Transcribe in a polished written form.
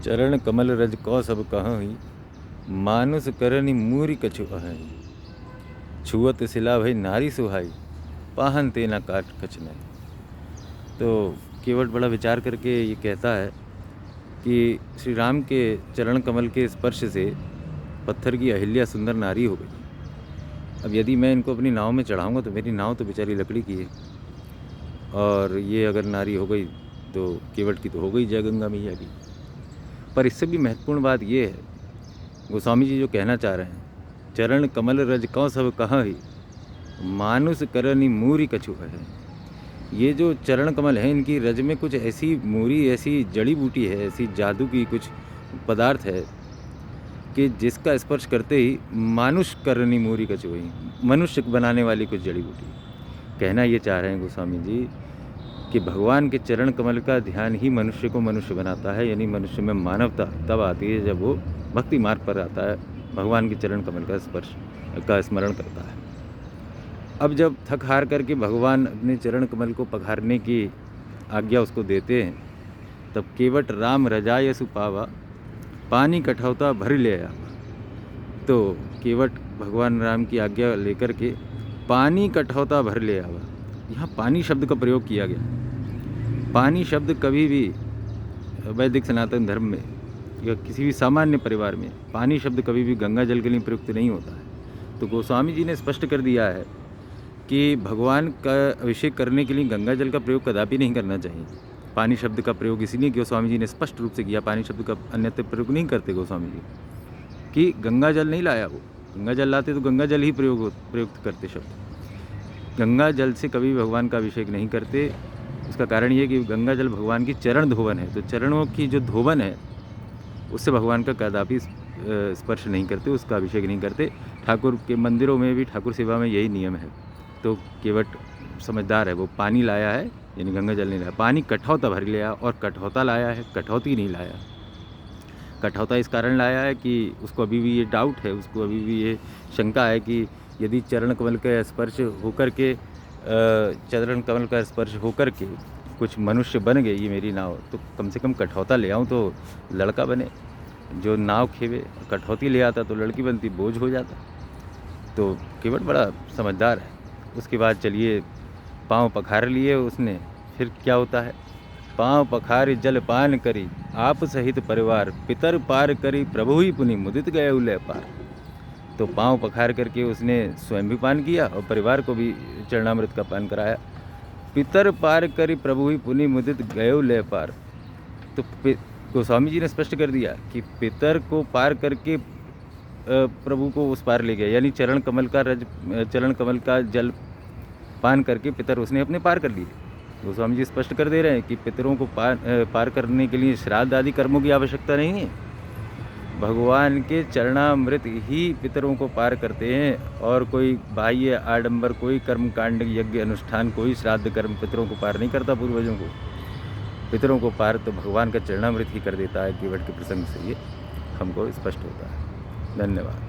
चरण कमल रज कौ सब कहहि, मानुष करनि मूरि कछु अहहि। छुअत सिला भई नारी सुहाई, पाहन तेना काट कछ नहीं। तो केवट बड़ा विचार करके ये कहता है कि श्री राम के चरण कमल के स्पर्श से पत्थर की अहिल्या सुंदर नारी हो गई। अब यदि मैं इनको अपनी नाव में चढ़ाऊंगा तो मेरी नाव तो बेचारी लकड़ी की है, और ये अगर नारी हो गई तो केवट की तो हो गई जय गंगा मैया की। पर इससे भी महत्वपूर्ण बात ये है, गोस्वामी जी जो कहना चाह रहे हैं, चरण कमल रज कौ सब कहहि, मानुष करनि मूरि कछु अहै। ये जो चरण कमल है, इनकी रज में कुछ ऐसी मूरी, ऐसी जड़ी बूटी है, ऐसी जादू की कुछ पदार्थ है कि जिसका स्पर्श करते ही मानुष करनि मूरि कछु अहै, मनुष्य बनाने वाली कुछ जड़ी बूटी। कहना ये चाह रहे हैं गोस्वामी जी कि भगवान के चरण कमल का ध्यान ही मनुष्य को मनुष्य बनाता है, यानी मनुष्य में मानवता तब आती है जब वो भक्ति मार्ग पर आता है, भगवान के चरण कमल का स्पर्श का स्मरण करता है। अब जब थक हार करके भगवान अपने चरण कमल को पखारने की आज्ञा उसको देते हैं, तब केवट राम रजाय सुपावा, पानी कठौता भर ले आवा। तो केवट भगवान राम की आज्ञा लेकर के पानी कठौता भर ले आवा। यहाँ पानी शब्द का प्रयोग किया गया। पानी शब्द कभी भी वैदिक सनातन धर्म में या किसी भी सामान्य परिवार में पानी शब्द कभी भी गंगा जल के लिए प्रयुक्त नहीं होता है। तो गोस्वामी जी ने स्पष्ट कर दिया है कि भगवान का अभिषेक करने के लिए गंगा जल का प्रयोग कदापि नहीं करना चाहिए। पानी शब्द का प्रयोग इसलिए गोस्वामी जी ने स्पष्ट रूप से किया, पानी शब्द का अन्यत्र प्रयोग नहीं करते गोस्वामी जी, कि गंगा जल नहीं लाया वो। गंगा जल लाते तो गंगा जल ही प्रयुक्त करते शब्द। गंगा जल से कभी भगवान का अभिषेक नहीं करते। उसका कारण ये कि गंगा जल भगवान की चरण धोवन है, तो चरणों की जो धोवन है उससे भगवान का कदापि स्पर्श नहीं करते, उसका अभिषेक नहीं करते। ठाकुर के मंदिरों में भी, ठाकुर सेवा में यही नियम है। तो केवट समझदार है, वो पानी लाया है, यानी गंगा जल नहीं लाया। पानी कठौता भर लिया, और कठौता लाया है, कठौती नहीं लाया। कठौता इस कारण लाया है कि उसको अभी भी ये डाउट है, उसको अभी भी ये शंका है कि यदि चरण कमल का स्पर्श होकर के चरण कमल का स्पर्श होकर के कुछ मनुष्य बन गए ये मेरी नाव, तो कम से कम कठौता ले आऊँ तो लड़का बने। जो नाव खेवे, कठौती ले आता तो लड़की बनती, बोझ हो जाता। तो केवट बड़ा समझदार है। उसके बाद चलिए पाँव पखार लिए उसने, फिर क्या होता है, पाँव पखारी जल पान करी, आप सहित परिवार, पितर पार करी, प्रभु ही पुनि मुदित गए उलय पार। तो पाँव पखार करके उसने स्वयं भी पान किया और परिवार को भी चरणामृत का पान कराया। पितर पार करी, प्रभु ही पुनि मुदित गए उलय पार। तो गोस्वामी जी ने स्पष्ट कर दिया कि पितर को पार करके प्रभु को उस पार ले गया, यानी चरण कमल का जल पान करके पितर उसने अपने पार कर लिए। गोस्वामी जी स्पष्ट कर दे रहे हैं कि पितरों को पार करने के लिए श्राद्ध आदि कर्मों की आवश्यकता नहीं है। भगवान के चरणामृत ही पितरों को पार करते हैं, और कोई बाह्य आडंबर, कोई कर्म कांड, यज्ञ अनुष्ठान, कोई श्राद्ध कर्म पितरों को पार नहीं करता। पूर्वजों को, पितरों को पार तो भगवान का चरणामृत ही कर देता है। केवट के प्रसंग से ये हमको स्पष्ट होता है। धन्यवाद।